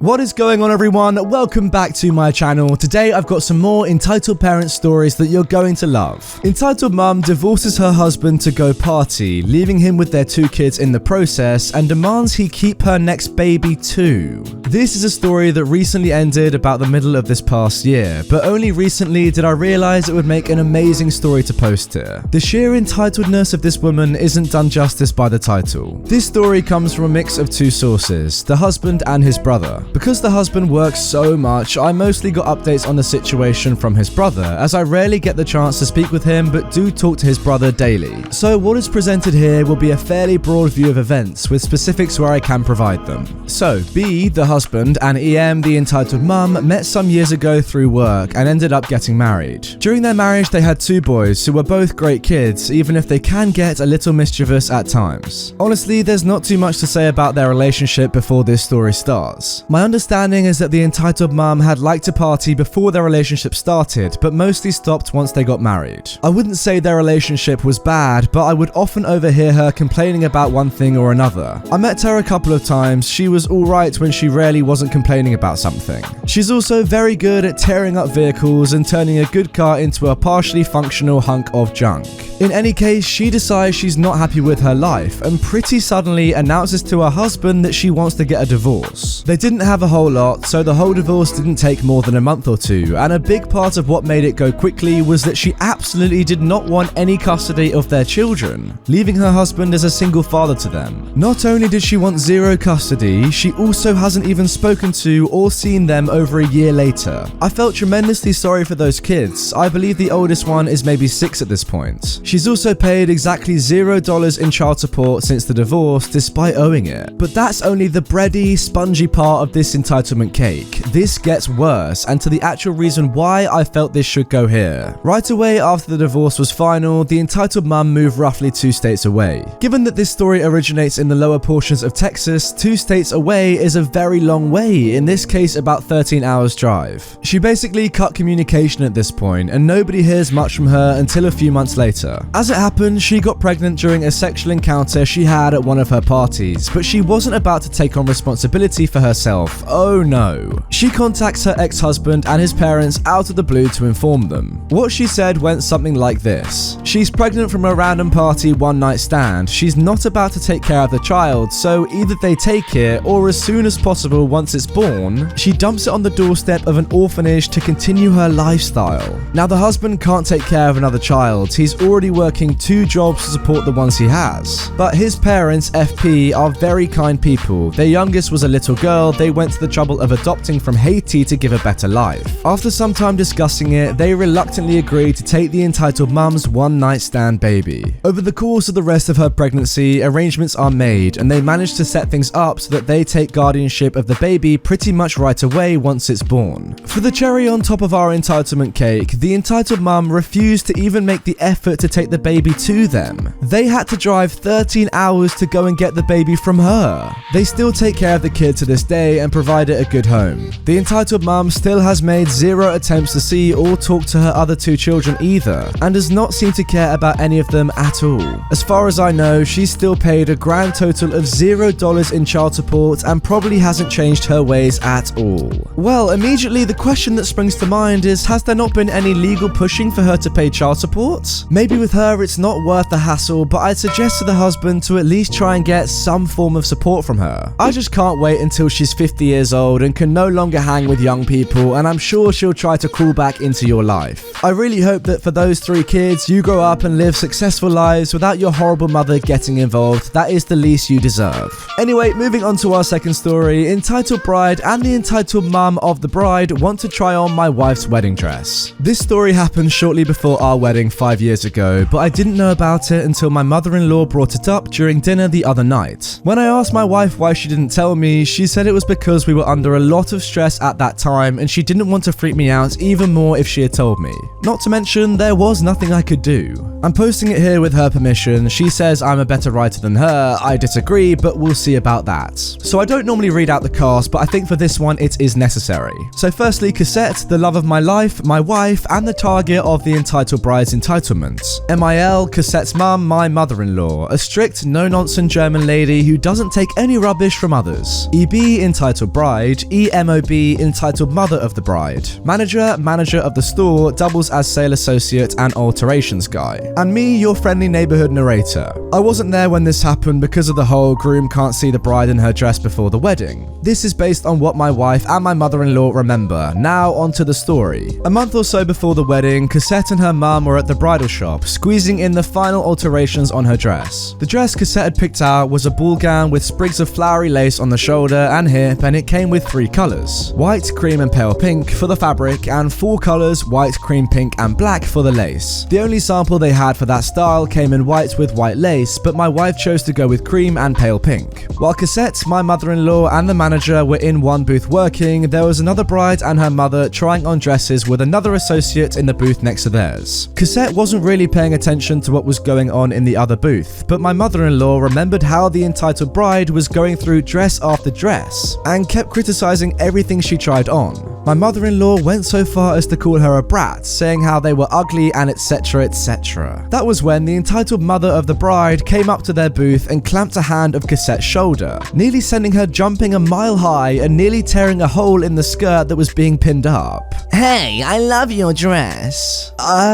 What is going on, everyone? Welcome back to my channel. Today I've got some more entitled parent stories that you're going to love. Entitled mum divorces her husband to go party, leaving him with their 2 kids in the process, and demands he keep her next baby too. This is a story that recently ended about the middle of this past year, but only recently did I realize it would make an amazing story to post here. The sheer entitledness of this woman isn't done justice by the title. This story comes from a mix of 2 sources, the husband and his brother. Because the husband works so much, I mostly got updates on the situation from his brother, as I rarely get the chance to speak with him but do talk to his brother daily. So what is presented here will be a fairly broad view of events, with specifics where I can provide them. So, B, the husband, and EM, the entitled mum, met some years ago through work and ended up getting married. During their marriage they had 2 boys who were both great kids, even if they can get a little mischievous at times. Honestly, there's not too much to say about their relationship before this story starts. My understanding is that the entitled mum had liked to party before their relationship started, but mostly stopped once they got married. I wouldn't say their relationship was bad, but I would often overhear her complaining about one thing or another. I met her a couple of times. She was alright when she rarely wasn't complaining about something. She's also very good at tearing up vehicles and turning a good car into a partially functional hunk of junk. In any case, she decides she's not happy with her life and pretty suddenly announces to her husband that she wants to get a divorce. They didn't have a whole lot, so the whole divorce didn't take more than a month or 2, and a big part of what made it go quickly was that she absolutely did not want any custody of their children, leaving her husband as a single father to them. Not only did she want 0 custody, she also hasn't even spoken to or seen them over a year later. I felt tremendously sorry for those kids. I believe the oldest one is maybe 6 at this point. She's also paid exactly $0 in child support since the divorce, despite owing it. But that's only the bready, spongy part of this entitlement cake. This gets worse, and to the actual reason why I felt this should go here. Right away after the divorce was final, the entitled mum moved roughly 2 states away. Given that this story originates in the lower portions of Texas, 2 states away is a very long way, in this case about 13 hours drive. She basically cut communication at this point, and nobody hears much from her until a few months later. As it happened, she got pregnant during a sexual encounter she had at one of her parties, but she wasn't about to take on responsibility for herself. Oh no. She contacts her ex-husband and his parents out of the blue to inform them. What she said went something like this. She's pregnant from a random party one-night stand. She's not about to take care of the child, so either they take it or as soon as possible once it's born, she dumps it on the doorstep of an orphanage to continue her lifestyle. Now the husband can't take care of another child. He's already working 2 jobs to support the ones he has. But his parents, FP, are very kind people. Their youngest was a little girl they went to the trouble of adopting from Haiti to give a better life. After some time discussing it, they reluctantly agreed to take the entitled mum's one-night stand baby. Over the course of the rest of her pregnancy, arrangements are made and they manage to set things up so that they take guardianship of the baby pretty much right away once it's born. For the cherry on top of our entitlement cake, the entitled mum refused to even make the effort to take the baby to them. They had to drive 13 hours to go and get the baby from her. They still take care of the kid to this day and provide it a good home. The entitled mum still has made 0 attempts to see or talk to her other 2 children either, and does not seem to care about any of them at all. As far as I know, she's still paid a grand total of $0 in child support and probably hasn't changed her ways at all. Well, immediately the question that springs to mind is, has there not been any legal pushing for her to pay child support? Maybe with her it's not worth the hassle, but I'd suggest to the husband to at least try and get some form of support from her. I just can't wait until she's 50 years old and can no longer hang with young people, and I'm sure she'll try to crawl back into your life. I really hope that for those 3 kids, you grow up and live successful lives without your horrible mother getting involved. That is the least you deserve. Anyway, moving on to our second story. Entitled bride and the entitled mum of the bride want to try on my wife's wedding dress. This story happened shortly before our wedding 5 years ago, but I didn't know about it until my mother-in-law brought it up during dinner the other night. When I asked my wife why she didn't tell me, she said it was because we were under a lot of stress at that time and she didn't want to freak me out even more if she had told me. Not to mention, there was nothing I could do. I'm posting it here with her permission. She says I'm a better writer than her. I disagree, but we'll see about that. So I don't normally read out the cast, but I think for this one it is necessary. So firstly, Cassette, the love of my life, my wife, and the target of the entitled bride's entitlement. MIL, Cassette's mum, my mother-in-law, a strict, no-nonsense German lady who doesn't take any rubbish from others. EB, entitled entitled bride, EMOB, entitled mother of the bride, manager of the store, doubles as sale associate and alterations guy, and me, your friendly neighborhood narrator. I wasn't there when this happened because of the whole groom can't see the bride in her dress before the wedding. This is based on what my wife and my mother-in-law remember. Now onto the story. A month or so before the wedding, Cassette and her mum were at the bridal shop, squeezing in the final alterations on her dress. The dress Cassette had picked out was a ball gown with sprigs of flowery lace on the shoulder and hip, and it came with 3 colors: white, cream and pale pink for the fabric, and 4 colors: white, cream, pink and black for the lace. The only sample they had for that style came in white with white lace, but my wife chose to go with cream and pale pink. While Cassette, my mother-in-law and the manager were in one booth working, there was another bride and her mother trying on dresses with another associate in the booth next to theirs. Cassette wasn't really paying attention to what was going on in the other booth, but my mother-in-law remembered how the entitled bride was going through dress after dress and kept criticizing everything she tried on. My mother-in-law went so far as to call her a brat, saying how they were ugly and etc, etc. That was when the entitled mother of the bride came up to their booth and clamped a hand of Cassette's shoulder, nearly sending her jumping a mile high and nearly tearing a hole in the skirt that was being pinned up. "Hey, I love your dress."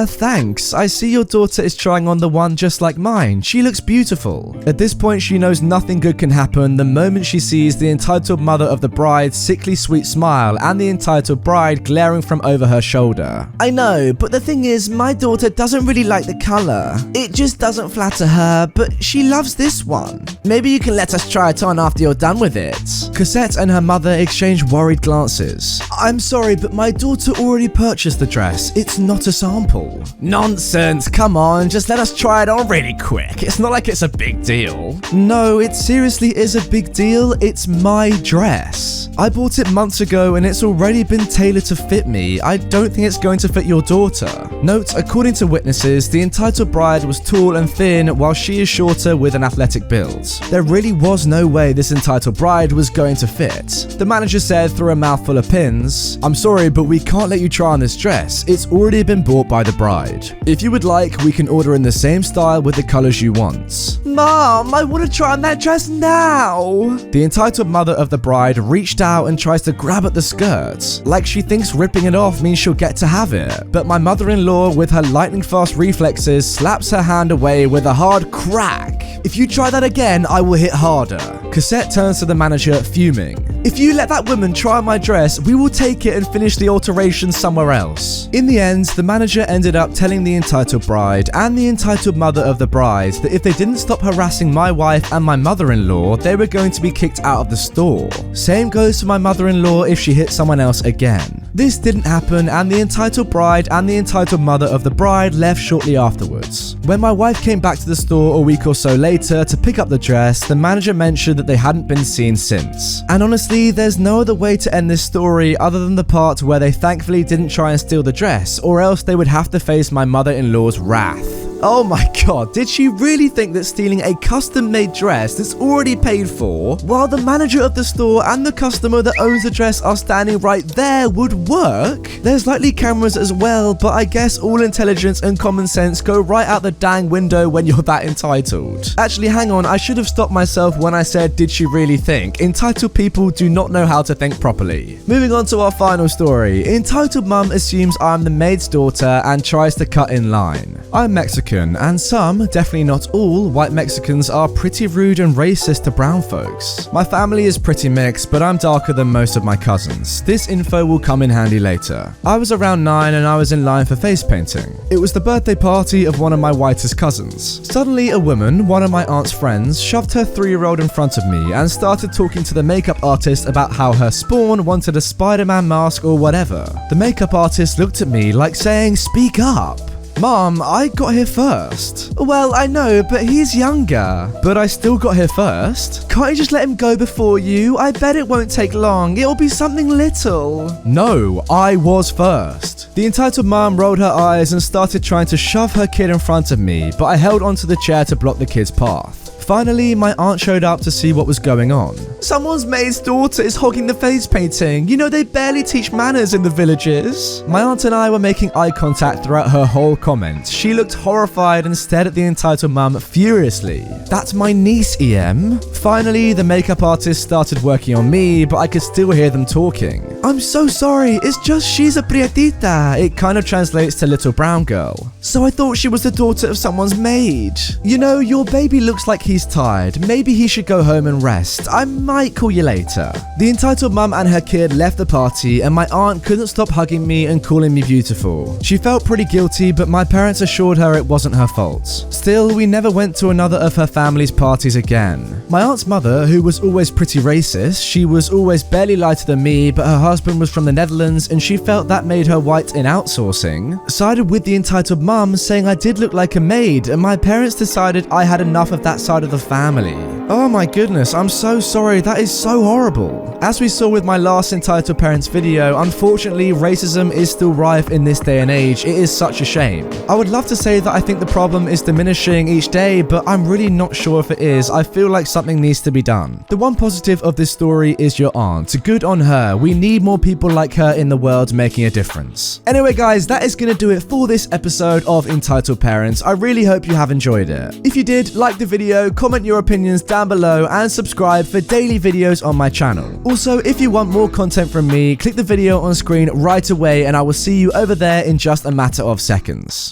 Thanks. I see your daughter is trying on the one just like mine. She looks beautiful." At this point, she knows nothing good can happen the moment she sees the entitled mother of the bride's sickly sweet smile and the entitled bride glaring from over her shoulder. "I know, but the thing is, my daughter doesn't really like the color. It just doesn't flatter her, but she loves this one. Maybe you can let us try it on after you're done with it." Cassette and her mother exchanged worried glances. "I'm sorry, but my daughter already purchased the dress. It's not a sample." "Nonsense, come on, just let us try it on really quick. It's not like it's a big deal." "No, it seriously is a big deal. It's my dress. I bought it months ago and it's already been tailored to fit me. I don't think it's going to fit your daughter." Note, according to witnesses, the entitled bride was tall and thin while she is shorter with an athletic build. There really was no way this entitled bride was going to fit. The manager said through a mouthful of pins, "I'm sorry, but we can't let you try on this dress. It's already been bought by the bride. If you would like, we can order in the same style with the colors you want." "Mom, I want to try on that dress now." The entitled mother of the bride reached out and tries to grab at the skirt, like she thinks ripping it off means she'll get to have it. But my mother-in-law, with her lightning fast reflexes, slaps her hand away with a hard crack. "If you try that again, I will hit harder." Cassette turns to the manager, fuming. "If you let that woman try on my dress, we will take it and finish the alterations somewhere else." In the end, the manager ended up telling the entitled bride and the entitled mother of the bride that if they didn't stop harassing my wife and my mother-in-law, they were going to be kicked out of the store. Same goes for my mother-in-law if she hit someone else again. This didn't happen, and the entitled bride and the entitled mother of the bride left shortly afterwards. When my wife came back to the store a week or so later to pick up the dress, the manager mentioned that they hadn't been seen since. And honestly, there's no other way to end this story other than the part where they thankfully didn't try and steal the dress, or else they would have to face my mother-in-law's wrath. Oh my god, did she really think that stealing a custom-made dress that's already paid for, while the manager of the store and the customer that owns the dress are standing right there, would work? There's likely cameras as well, but I guess all intelligence and common sense go right out the dang window when you're that entitled. Actually, hang on, I should have stopped myself when I said, did she really think? Entitled people do not know how to think properly. Moving on to our final story. Entitled mum assumes I'm the maid's daughter and tries to cut in line. I'm Mexican, and some, definitely not all, white Mexicans are pretty rude and racist to brown folks. My family is pretty mixed, but I'm darker than most of my cousins. This info will come in handy later. I was around 9 and I was in line for face painting. It was the birthday party of one of my whitest cousins. Suddenly, a woman, one of my aunt's friends, shoved her 3-year-old in front of me and started talking to the makeup artist about how her spawn wanted a Spider-Man mask or whatever. The makeup artist looked at me like saying, "Speak up." "Mom, I got here first." "Well, I know, but he's younger." "But I still got here first." "Can't you just let him go before you? I bet it won't take long. It'll be something little." "No, I was first." The entitled mom rolled her eyes and started trying to shove her kid in front of me, but I held onto the chair to block the kid's path. Finally, my aunt showed up to see what was going on. Someone's maid's daughter is hogging the face painting. You know, they barely teach manners in the villages. My aunt and I were making eye contact throughout her whole comment. She looked horrified and stared at the entitled mum furiously. That's my niece, EM. Finally, the makeup artist started working on me, but I could still hear them talking. I'm so sorry, it's just she's a prietita. It kind of translates to little brown girl. So I thought she was the daughter of someone's maid. You know, your baby looks like he's tired. Maybe he should go home and rest. I might call you later. The entitled mum and her kid left the party, and my aunt couldn't stop hugging me and calling me beautiful. She felt pretty guilty, but my parents assured her it wasn't her fault. Still, we never went to another of her family's parties again. My aunt's mother, who was always pretty racist, she was always barely lighter than me, but her husband was from the Netherlands and she felt that made her white in outsourcing, sided with the entitled mum, saying I did look like a maid, and my parents decided I had enough of that side of the family. Oh my goodness, I'm so sorry, that is so horrible. As we saw with my last Entitled Parents video, unfortunately racism is still rife in this day and age. It is such a shame. I would love to say that I think the problem is diminishing each day, but I'm really not sure if it is. I feel like something needs to be done. The one positive of this story is your aunt. Good on her. We need more people like her in the world making a difference. Anyway guys, that is going to do it for this episode of Entitled Parents. I really hope you have enjoyed it. If you did, like the video, comment your opinions down below and subscribe for daily videos on my channel. Also, if you want more content from me, click the video on screen right away and I will see you over there in just a matter of seconds.